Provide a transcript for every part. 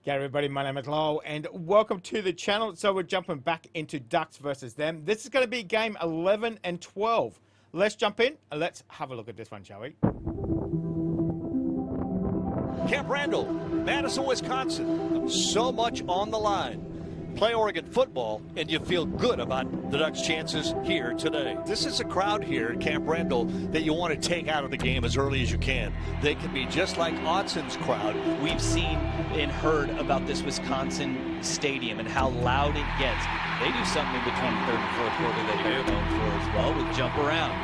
G'day everybody, my name is Lowell and welcome to the channel. So we're jumping back into Ducks versus them. This is going to be game 11 and 12. Let's jump in and let's have a look at this one, shall we? Camp Randall, Madison, Wisconsin. So much on the line. Play Oregon football and you feel good about the Ducks' chances here today. This is a crowd here at Camp Randall that you want to take out of the game as early as you can. They can be just like Audson's crowd. We've seen and heard about this Wisconsin stadium and how loud it gets. They do something in between third and fourth quarter that they're known for as well with jump around.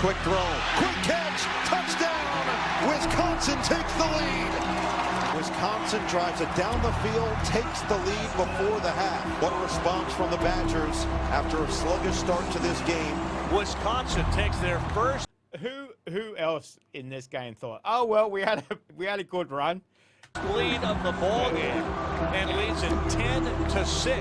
Quick throw, quick catch, touchdown! Wisconsin takes the lead. Wisconsin drives it down the field, takes the lead before the half. What a response from the Badgers after a sluggish start to this game. Wisconsin takes their first. Who else in this game thought, oh well, we had a good run, Lead of the ball game and leads it 10-6.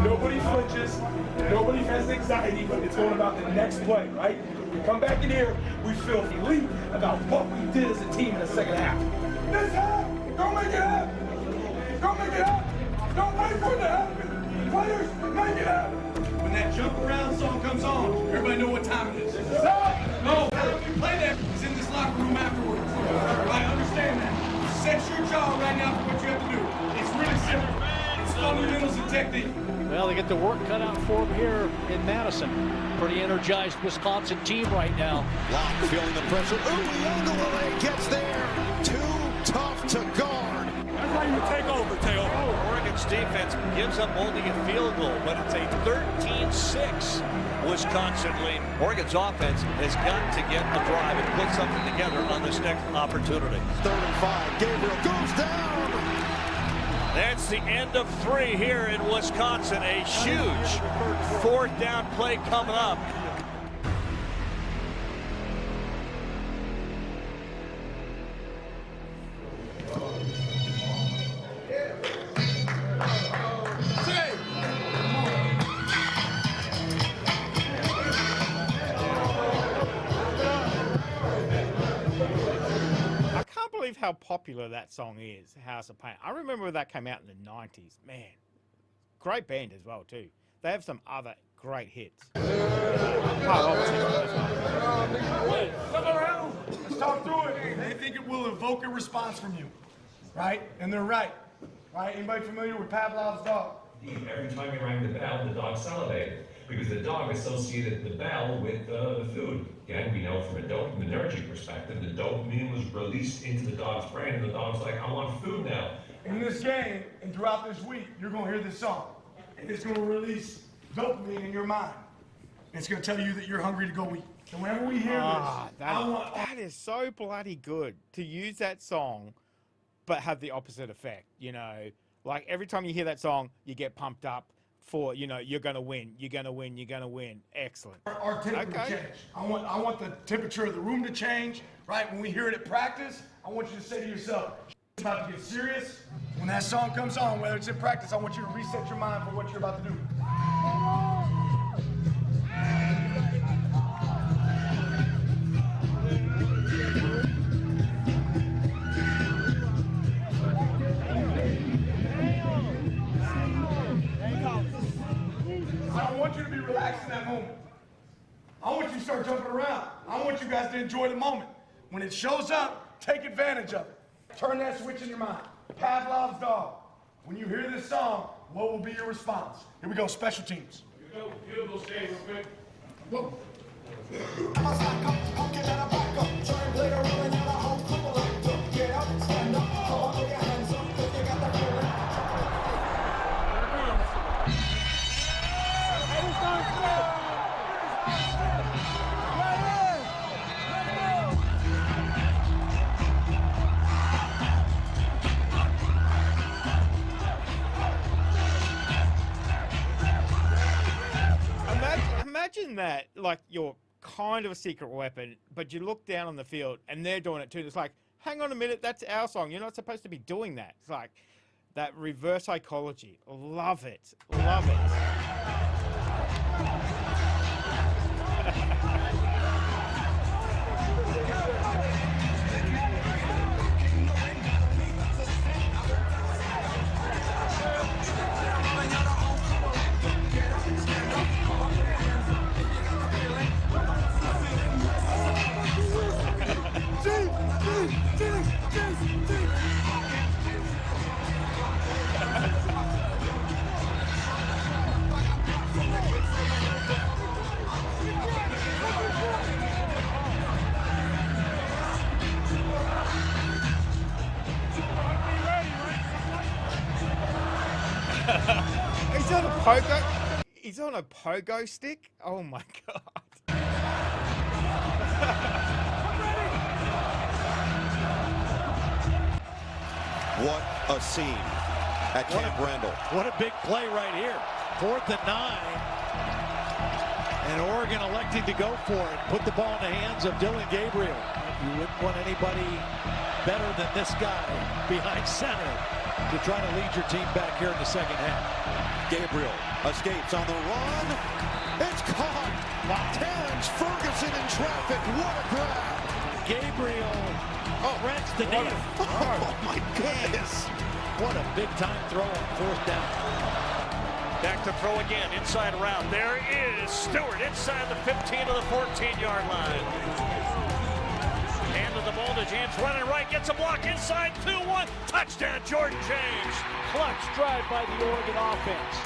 Nobody flinches, nobody has anxiety, but it's going about the next play, right? We come back in here, we feel elite about what we did as a team in the second half. This half, don't make it up! Don't make it up! Don't wait for it to happen! Players, make it up! When that jump around song comes on, everybody know what time it is. Stop! No, we play that. It's in this locker room afterwards. I understand that. Set your jaw right now for what you have to do. It's really simple. It's fundamentals and technique. Well, they get the work cut out for them here in Madison. Pretty energized Wisconsin team right now. Locke feeling the pressure. Uiagalelei gets there. Too tough to guard. That's how you take over, Taylor. Oregon's defense gives up only a field goal, but it's a 13-6 Wisconsin lead. Oregon's offense has got to get a drive and put something together on this next opportunity. 3rd and 5. Gabriel goes down. That's the end of 3 here in Wisconsin. A huge 4th down play coming up. How popular that song is, House of Pain. I remember when that came out in the 90s. Man, great band as well too. They have some other great hits. Come around. Let's talk through it. They think it will evoke a response from you, right? And they're right. Right? Anybody familiar with Pavlov's dog? Every time you rang the bell, the dog salivated because the dog associated the bell with the food. Again, we know from a dopaminergic perspective, the dopamine was released into the dog's brain, and the dog's like, I want food now. In this game and throughout this week, you're going to hear this song, and it's going to release dopamine in your mind. It's going to tell you that you're hungry to go eat. And whenever we hear this, that is so bloody good to use that song, but have the opposite effect. You know, like every time you hear that song, you get pumped up. For, you know, you're going to win, you're going to win, you're going to win. Excellent. Our temperature change. I want the temperature of the room to change, right? When we hear it at practice, I want you to say to yourself, it's about to get serious. When that song comes on, whether it's in practice, I want you to reset your mind for what you're about to do. I want you to be relaxed in that moment. I want you to start jumping around. I want you guys to enjoy the moment. When it shows up, take advantage of it. Turn that switch in your mind. Pavlov's dog. When you hear this song, what will be your response? Here we go, special teams. Here we go, field goal stay real quick. Whoa. Get up, stand up, hold your hands up if you got the feeling. Imagine that, like, you're kind of a secret weapon, but you look down on the field and they're doing it too. It's like, hang on a minute, that's our song. You're not supposed to be doing that. It's like, That reverse psychology. Love it. Love it. He's on a pogo. He's on a pogo stick. Oh my god. What a scene at Camp Randall. What a big play right here. 4th and 9. And Oregon electing to go for it. Put the ball in the hands of Dylan Gabriel. You wouldn't want anybody better than this guy behind center to try to lead your team back here in the second half. Gabriel escapes on the run. It's caught. Terrence Ferguson in traffic. What a grab. Gabriel threads the knee. Oh my goodness. What a big time throw on 4th down. Back to throw again, inside route. There is Stewart inside the 15 to the 14-yard line. Handed the ball to James, running right, gets a block inside, 2-1. Touchdown, Jordan James. Clutch drive by the Oregon offense.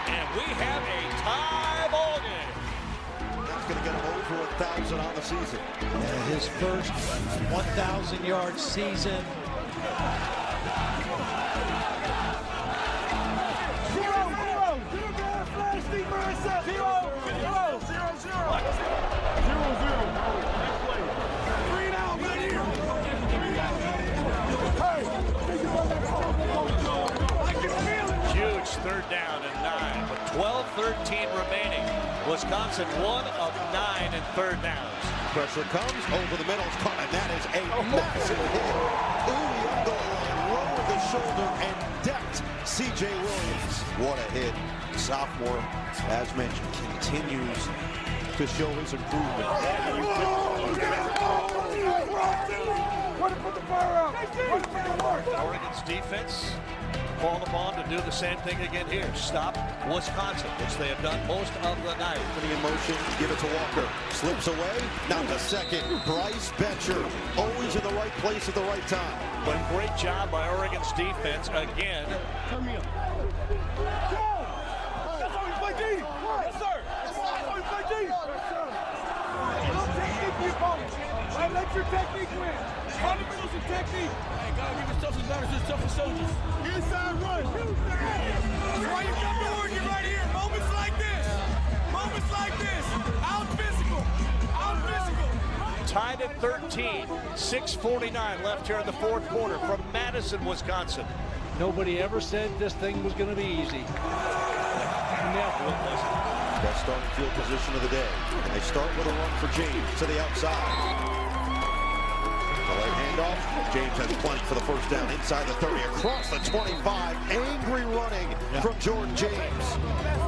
And we have a tie ball game. That's going to get him over 1,000 on the season. And his first 1,000-yard season. Huge 3rd down and 9, with 12-13 remaining. Wisconsin 1 of 9 in 3rd downs. Pressure comes over the middle. It's caught, and that is a massive hit. Uyunglele lowered the shoulder and decked C.J. Williams. What a hit. Sophomore, as mentioned, continues to show his improvement. Oregon's defense called upon to do the same thing again here. Stop Wisconsin, which they have done most of the night. Putting in motion, give it to Walker. Slips away. Now the second. Bryce Betcher, always in the right place at the right time. But great job by Oregon's defense again. Come here. That's how we play D. Yes, sir. That's how we play D. Yes, sir. Don't technique the opponent. Right, let your technique win. Fundamentals and technique. Hey, God, give us tough as batters and tough as soldiers. Inside run. That's why you come to Oregon right here. Moments like this. Moments like this. Out physical. Out physical. Tied at 13, 6:49 left here in the 4th quarter from Madison, Wisconsin. Nobody ever said this thing was going to be easy. Never. Best starting field position of the day. And they start with a run for James to the outside. The late handoff. James has plenty for the first down inside the 30, across the 25. Angry running from Jordan James. Let's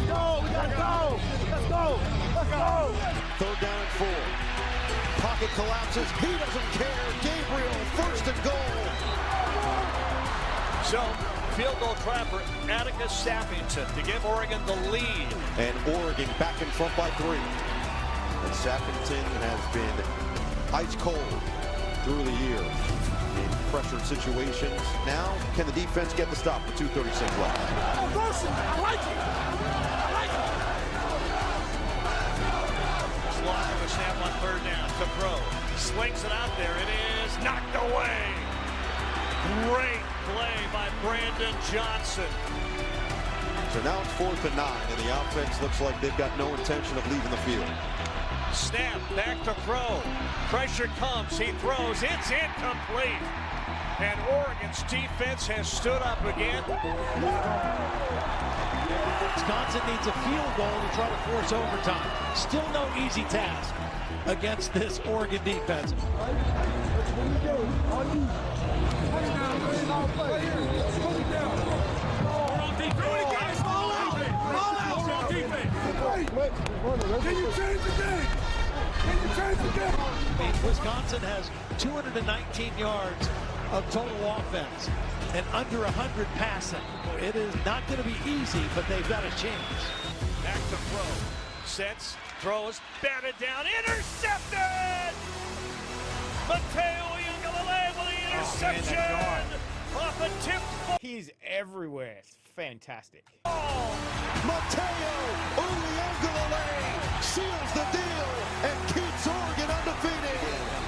go. We gotta go. Let's go. Let's go. 3rd down and 4. Pocket collapses. He doesn't care. Gabriel, 1st and goal. So, field goal try for Atticus Sappington to give Oregon the lead. And Oregon back in front by 3. And Sappington has been ice cold through the year in pressured situations. Now, can the defense get the stop with 2:36 left? I like it. I like it. Slot for the snap on 3rd down to throw. Slings it out there. It is knocked away. Great play by Brandon Johnson. So now it's 4th and 9, and the offense looks like they've got no intention of leaving the field. Snap, back to throw. Pressure comes, he throws, it's incomplete. And Oregon's defense has stood up again. Wisconsin needs a field goal to try to force overtime. Still no easy task against this Oregon defense. Can you change the game? Can you change the game? Wisconsin has 219 yards of total offense and under 100 passing. It is not going to be easy, but they've got a chance. Back to throw. Sets, throws, batted down, intercepted! Mateo Uiagalelei with the interception! Off a tip ball. He's everywhere. It's fantastic. Mateo Uiagalelei seals the deal and keeps Oregon undefeated.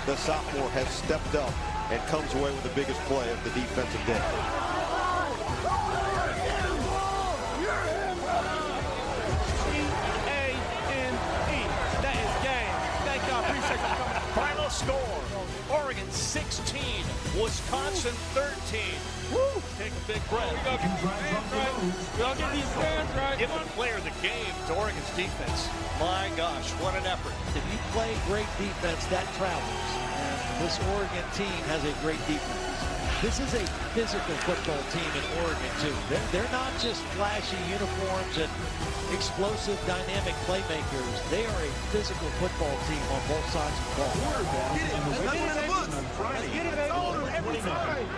The sophomore has stepped up and comes away with the biggest play of the defensive day. That is game. Thank y'all. Appreciate you coming out. Final score, Oregon 16, Wisconsin 13. Woo! Take a big breath. We gotta get these fans right. We gotta get these fans right. Give the player of the game to Oregon's defense. My gosh, what an effort. If you play great defense, that travels. And this Oregon team has a great defense. This is a physical football team in Oregon, too. They're not just flashy uniforms and explosive, dynamic playmakers. They are a physical football team on both sides of the ball. Get it. Let's get it in the books. Let's get it over every time.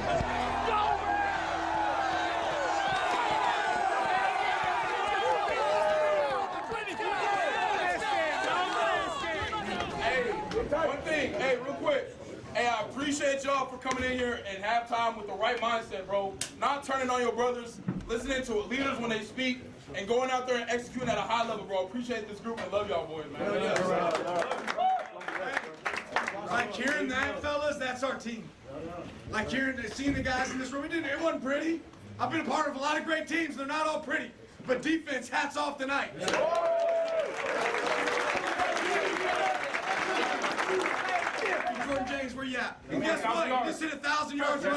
One thing, hey, real quick. Hey, I appreciate y'all for coming in here and halftime with the right mindset, bro. Not turning on your brothers, listening to leaders when they speak, and going out there and executing at a high level, bro. Appreciate this group and love y'all boys, man. Like hearing that, fellas, that's our team. Like seeing the guys in this room, it wasn't pretty. I've been a part of a lot of great teams. They're not all pretty. But defense, hats off tonight. Jordan James, where you at? And guess what? You just hit 1,000 yards away.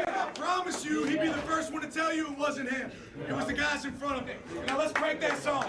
I promise you, he'd be the first one to tell you it wasn't him. It was the guys in front of him. Now let's break that song.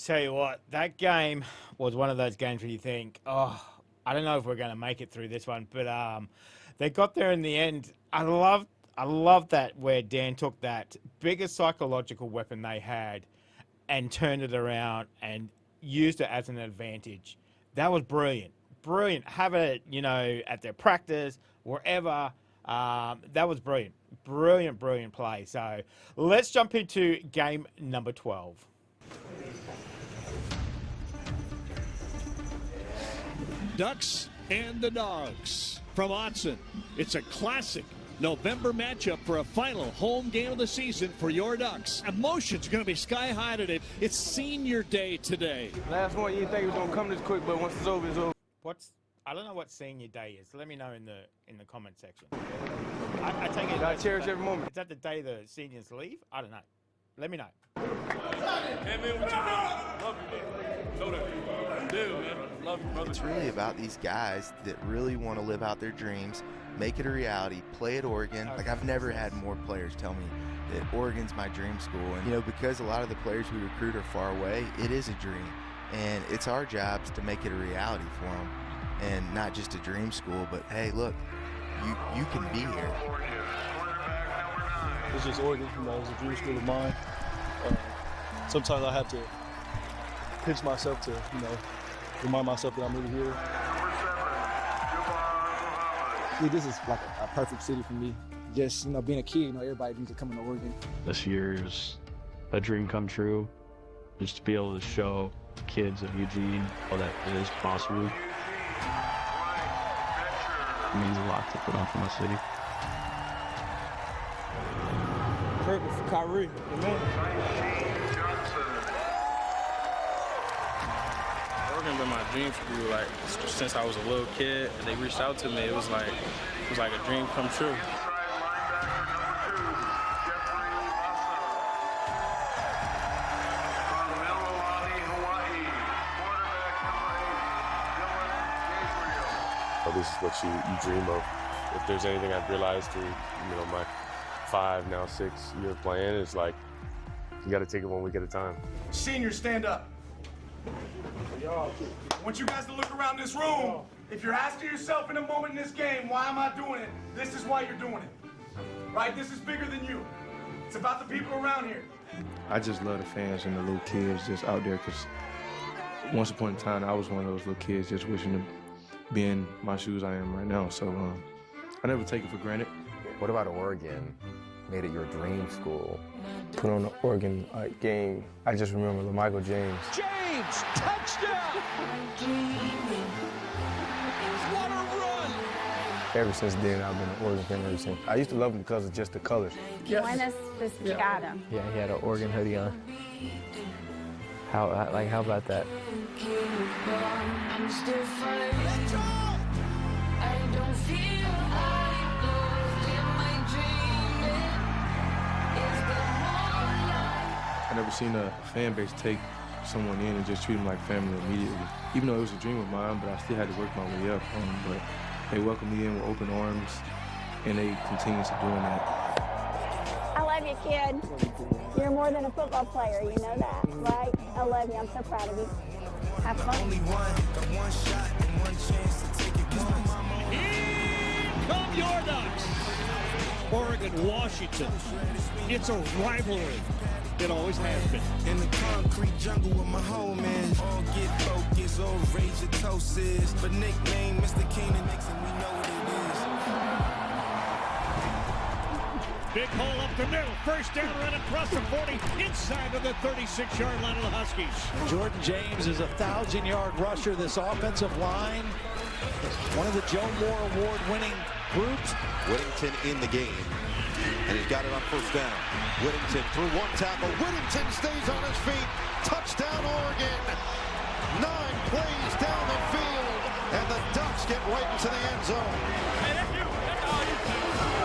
Tell you what, that game was one of those games where you think, oh, I don't know if we're going to make it through this one, but they got there in the end. I love that where Dan took that biggest psychological weapon they had and turned it around and used it as an advantage. That was brilliant. Brilliant. Have it, at their practice, wherever. That was brilliant. Brilliant play. So let's jump into game number 12. Ducks and the Dogs from Autzen. It's a classic November matchup for a final home game of the season for your Ducks. Emotions going to be sky high today. It's senior day today. Last one, you didn't think it was going to come this quick, but once it's over, it's over. I don't know what senior day is. Let me know in the comment section. I take it. Gotta cherish every moment. Is that the day the seniors leave? I don't know. Let me know. Hey, man, what you doing? Love you, man. So that do, man. Love you, brother. It's really about these guys that really want to live out their dreams, make it a reality, play at Oregon. Like, I've never had more players tell me that Oregon's my dream school. And, because a lot of the players we recruit are far away, it is a dream. and it's our jobs to make it a reality for them, and not just a dream school, but hey, look, you can be here. It's just Oregon, it's a dream school of mine. Sometimes I have to pinch myself to, remind myself that I'm really here. Yeah, this is like a perfect city for me. Just, being a kid, everybody needs to come to Oregon. This year is a dream come true, just to be able to show kids of Eugene that it is possible. It means a lot to put on for my city. Perfect for Kyrie. Amen. Oregon been my dream school, like since I was a little kid, and they reached out to me. It was like a dream come true. This is what you dream of. If there's anything I've realized through, my 5, now 6 year plan, is like, you got to take it one week at a time. Seniors, stand up. I want you guys to look around this room. If you're asking yourself in a moment in this game, why am I doing it? This is why you're doing it. Right? This is bigger than you. It's about the people around here. I just love the fans and the little kids just out there, because once upon a time, I was one of those little kids just wishing to be in my shoes I am right now. So I never take it for granted. What about Oregon made it your dream school? Put on the Oregon game, I just remember LaMichael James. James, touchdown! What a run! Ever since then, I've been an Oregon fan ever since. I used to love him because of just the colors. Buenas Pescado. Yeah, he had an Oregon hoodie on. How about that? I've never seen a fan base take someone in and just treat them like family immediately. Even though it was a dream of mine, but I still had to work my way up. But they welcomed me in with open arms, and they continue to doing that. I love you, kid. You're more than a football player, you know that, right? I love you. I'm so proud of you. Have fun. Only one shot and one chance to take it. Here come your Ducks. Oregon, Washington. It's a rivalry. It always has been. In the concrete jungle with my homies. All get focused, all rage your toast is. But nickname Mr. Keenan Nixon, we know what it is. Big hole up the middle. First down, right across the 40, inside of the 36-yard line of the Huskies. Jordan James is a 1,000-yard rusher. This offensive line, one of the Joe Moore Award-winning groups. Whittington in the game, and he's got it on first down. Whittington through one tackle. Whittington stays on his feet. Touchdown, Oregon. 9 plays down the field, and the Ducks get right into the end zone. Hey, that's you. That's all you.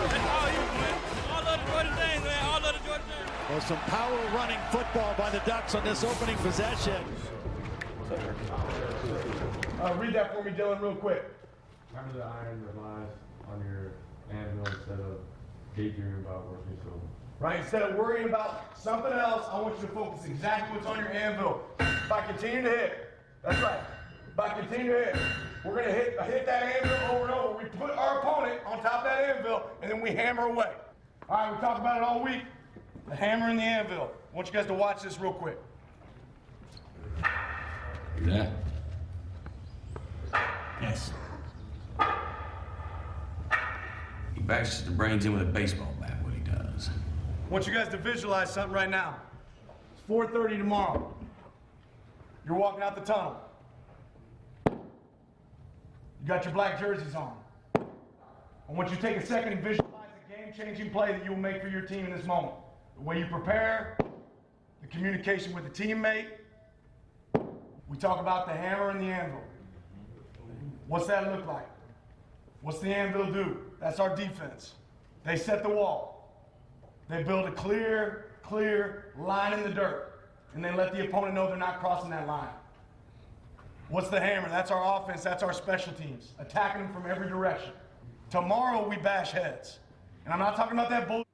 That's all you, man. All of the Jordan James, man. All of the Jordan James. Well, some power running football by the Ducks on this opening possession. Read that for me, Dylan, real quick. Remember the iron relies on your anvil instead of daydreaming about working so. Right, instead of worrying about something else, I want you to focus exactly what's on your anvil. By continuing to hit. That's right. By continuing to hit. We're going to hit that anvil over and over. We put our opponent on top of that anvil, and then we hammer away. All right, we talked about it all week. The hammer and the anvil. I want you guys to watch this real quick. Yeah. Yes. He bashes the brains in with a baseball bat, what he does. I want you guys to visualize something right now. It's 4:30 tomorrow. You're walking out the tunnel. You got your black jerseys on. I want you to take a second and visualize the game-changing play that you will make for your team in this moment. The way you prepare, the communication with the teammate. We talk about the hammer and the anvil. What's that look like? What's the anvil do? That's our defense. They set the wall. They build a clear line in the dirt, and they let the opponent know they're not crossing that line. What's the hammer? That's our offense, that's our special teams, attacking them from every direction. Tomorrow we bash heads. And I'm not talking about that bullshit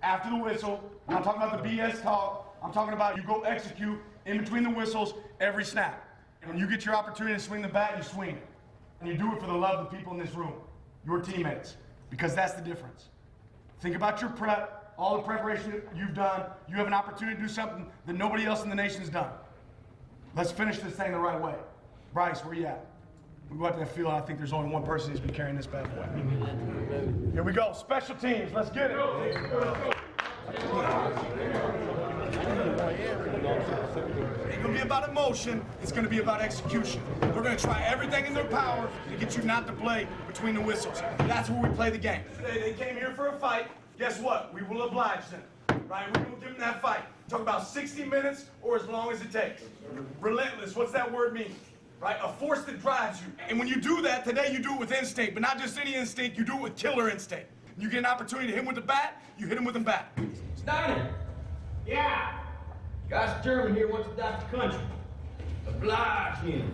after the whistle. I'm not talking about the BS talk. I'm talking about you go execute in between the whistles, every snap. And when you get your opportunity to swing the bat, you swing it. And you do it for the love of the people in this room, your teammates, because that's the difference. Think about your prep, all the preparation that you've done. You have an opportunity to do something that nobody else in the nation has done. Let's finish this thing the right way. Bryce, where you at? We go out to that field, and I think there's only one person who's been carrying this bad boy. Here we go, special teams, let's get it. It ain't gonna be about emotion, it's gonna be about execution. They're gonna try everything in their power to get you not to play between the whistles. That's where we play the game. They came here for a fight, guess what? We will oblige them, right? We're gonna give them that fight. Talk about 60 minutes or as long as it takes. Relentless, what's that word mean? Right? A force that drives you. And when you do that, today you do it with instinct, but not just any instinct, you do it with killer instinct. You get an opportunity to hit him with the bat, you hit him with the bat. Steiner! Yeah! Guy's German here wants to adopt the country. Oblige him.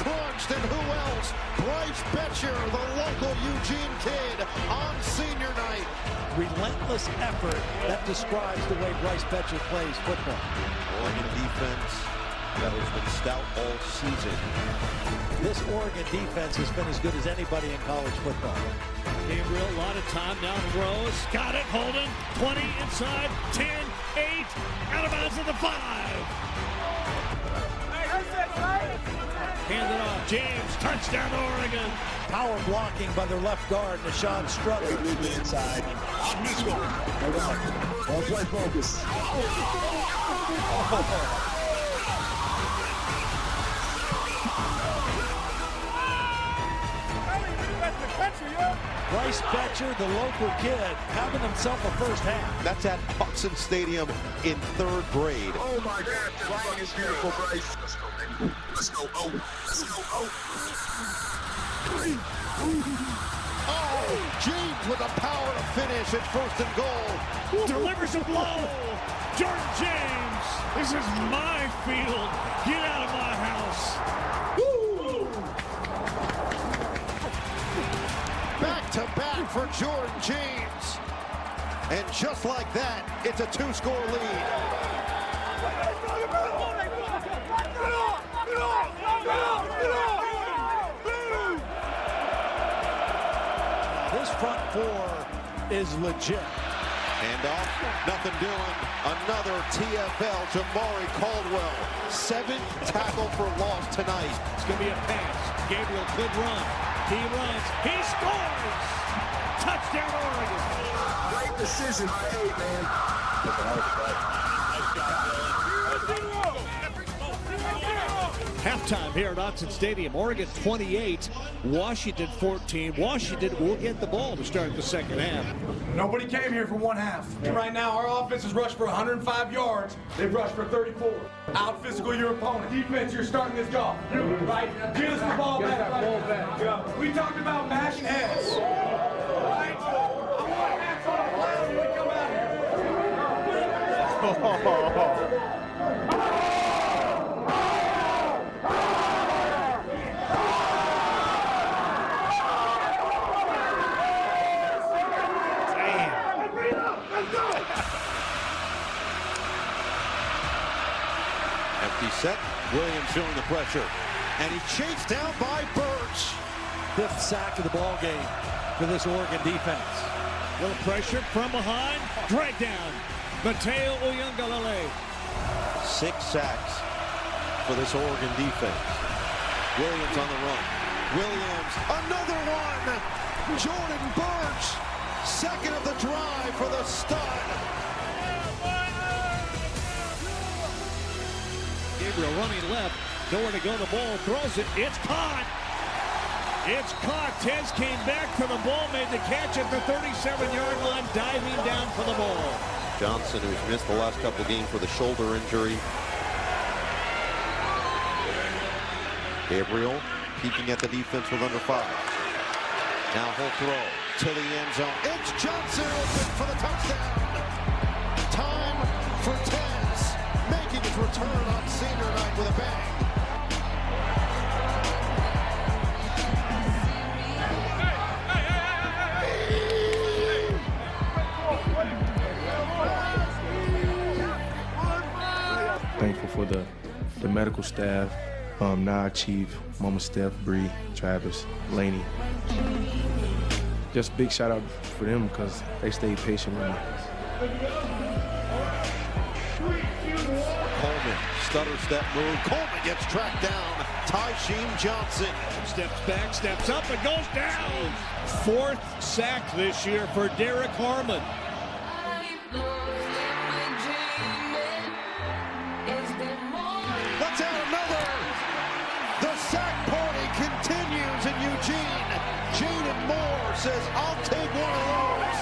Crunched, and who else? Bryce Betcher, the local Eugene kid, on senior night. Relentless effort, that describes the way Bryce Betcher plays football. Oregon defense that has been stout all season. This Oregon defense has been as good as anybody in college football. Gabriel, a lot of time down the rows. Got it, Holden. 20 inside, 10, 8, out of bounds at the 5. Hand it off, James, touchdown Oregon. Power blocking by their left guard, Nashawn Struther. Inside. All play focus. Bryce Betcher, the local kid, having himself a first half. That's at Autzen Stadium in 3rd grade. Oh my God, the line is beautiful, Bryce. Let's go, baby. Let's go. Oh, let's go. Oh, James with the power to finish at 1st and goal. Delivers a blow. Jordan James, this is my field. Get out of my house. Woo! Back-to-back for Jordan James. And just like that, it's a 2-score lead. This front four is legit. Handoff, nothing doing. Another TFL, Jamari Caldwell. 7th tackle for loss tonight. It's going to be a pass. Gabriel could run. He runs. He scores! Touchdown, Oregon. Great decision by 8, man. Halftime here at Autzen Stadium. Oregon 28, Washington 14. Washington will get the ball to start the second half. Nobody came here for one half. Right now, our offense has rushed for 105 yards. They've rushed for 34. Out physical your opponent. Defense, you're starting this golf. Right? Get us the ball back. Right? We talked about mashing heads. Right? I want hats on a cloud when we come out here. Empty set. Williams feeling the pressure. And he chased down by Birch. 5th sack of the ball game for this Oregon defense. Little pressure from behind. Drag down. Mateo Uyangalele. 6 sacks for this Oregon defense. Williams on the run. Williams, another one. Jordan Birch, 2nd of the drive for the stud. Gabriel running left, Nowhere to go, the ball, throws it, it's caught. It's caught. Tez came back for the ball, made the catch at the 37-yard line, diving down for the ball. Johnson, who's missed the last couple games with a shoulder injury. Gabriel peeking at the defense with under 5. Now he'll throw to the end zone. It's Johnson open for the touchdown. Time for Tez, making his return on senior night with a bang. Thankful for the medical staff, Nah, Chief, Mama Steph, Bree, Travis, Laney. Just big shout out for them because they stayed patient with me. Coleman, stutter step move. Coleman gets tracked down. Ty-Sheen Johnson. Steps back, steps up, and goes down. 4th sack this year for Derek Harmon. Let's add another. The sack party continues in Eugene. Jaden Moore says, I'll take one of those.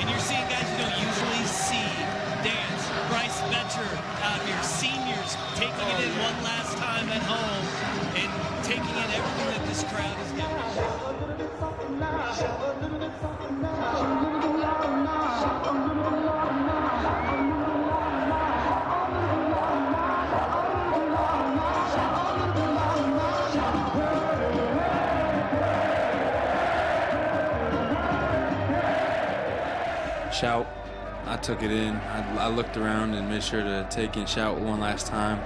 And you're seeing guys you don't usually see dance. Bryce Betcher out here, seniors taking it in one last time at home and taking in everything that this crowd is giving. Shout. I took it in. I looked around and made sure to take in shout one last time.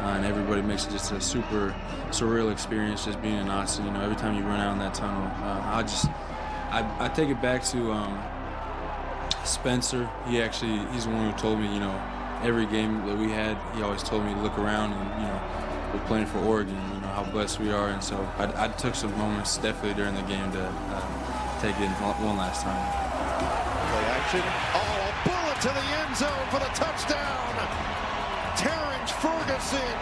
And everybody makes it just a super surreal experience just being in Austin. You know, every time you run out in that tunnel, I take it back to Spencer. He's the one who told me, you know, every game that we had, he always told me to look around and, you know, we're playing for Oregon, you know, how blessed we are. And so I took some moments definitely during the game to take it in one last time. Play action. Oh, a bullet to the end zone for the touchdown. Terrence Ferguson.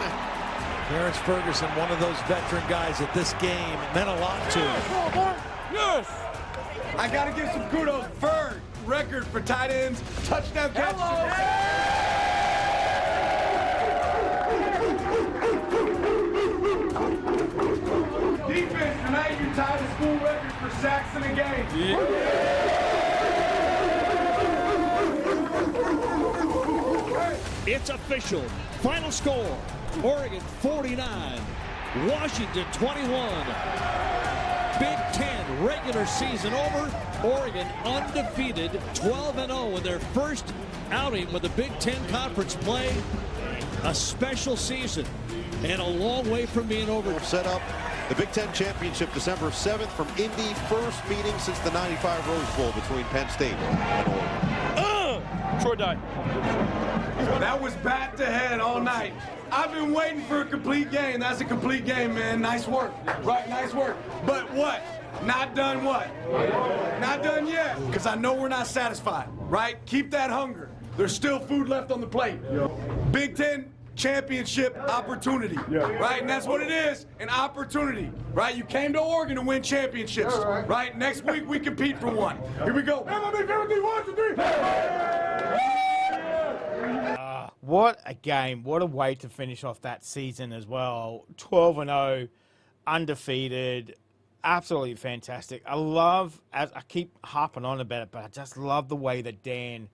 Terrence Ferguson, one of those veteran guys at this game, meant a lot to. Yes! I got to give some kudos. Ferg, record for tight ends, touchdown catches. Defense, tonight you tied the school record for sacks in a game. It's official. Final score, Oregon 49, Washington 21. Big Ten regular season over. Oregon undefeated, 12-0 in their first outing with the Big Ten Conference play. A special season and a long way from being over. Set up the Big Ten Championship December 7th from Indy. First meeting since the 95 Rose Bowl between Penn State and Oregon. Troy died. That was bat to head all night. I've been waiting for a complete game. That's a complete game, man. Nice work. Right, nice work. But what? Not done what? Not done yet. Because I know we're not satisfied, right? Keep that hunger. There's still food left on the plate. Big Ten championship opportunity, right? And that's what it is, an opportunity, right? You came to Oregon to win championships, right? Next week we compete for one. Here we go. What a game. What a way to finish off that season as well. 12-0, undefeated, absolutely fantastic. I love, as I keep harping on about it, but I just love the way that Dan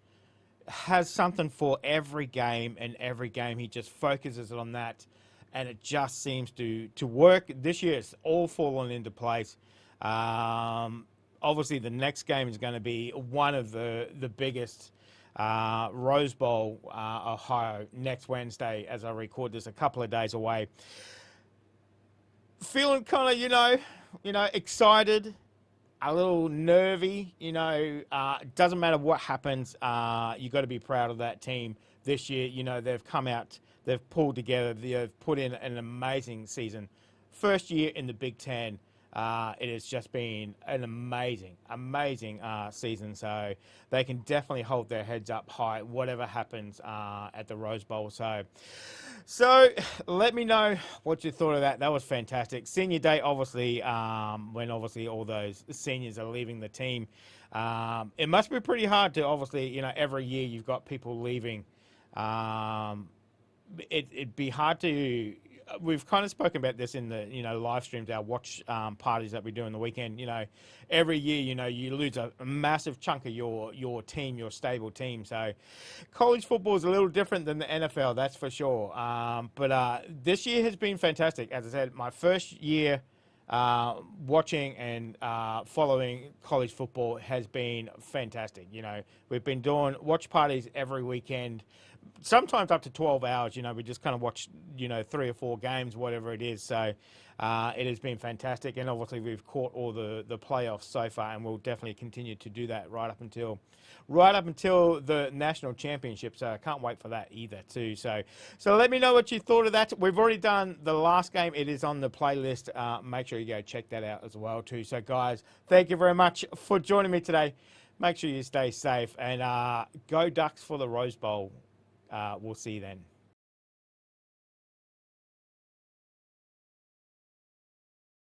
has something for every game, and every game he just focuses on that, and it just seems to work. This year it's all fallen into place. Obviously the next game is going to be one of the biggest, Rose Bowl, Ohio, next Wednesday as I record this, a couple of days away. Feeling kind of, excited, a little nervy, doesn't matter what happens. You got to be proud of that team this year. They've come out, they've pulled together, they've put in an amazing season. First year in the Big Ten. It has just been an amazing season. So they can definitely hold their heads up high, whatever happens at the Rose Bowl. So let me know what you thought of that. That was fantastic. Senior day, obviously, when obviously all those seniors are leaving the team. It must be pretty hard to obviously, every year you've got people leaving. It'd be hard to. We've kind of spoken about this in the live streams, our watch parties that we do in the weekend. Every year you lose a massive chunk of your team, your stable team. So college football is a little different than the NFL, that's for sure. But this year has been fantastic. As I said, my first year watching and following college football has been fantastic. We've been doing watch parties every weekend. Sometimes up to 12 hours, we just kind of watch, 3 or 4 games, whatever it is. So it has been fantastic. And obviously we've caught all the playoffs so far, and we'll definitely continue to do that right up until the national championship. So I can't wait for that either too. So let me know what you thought of that. We've already done the last game. It is on the playlist. Make sure you go check that out as well too. So guys, thank you very much for joining me today. Make sure you stay safe and go Ducks for the Rose Bowl. We'll see you then.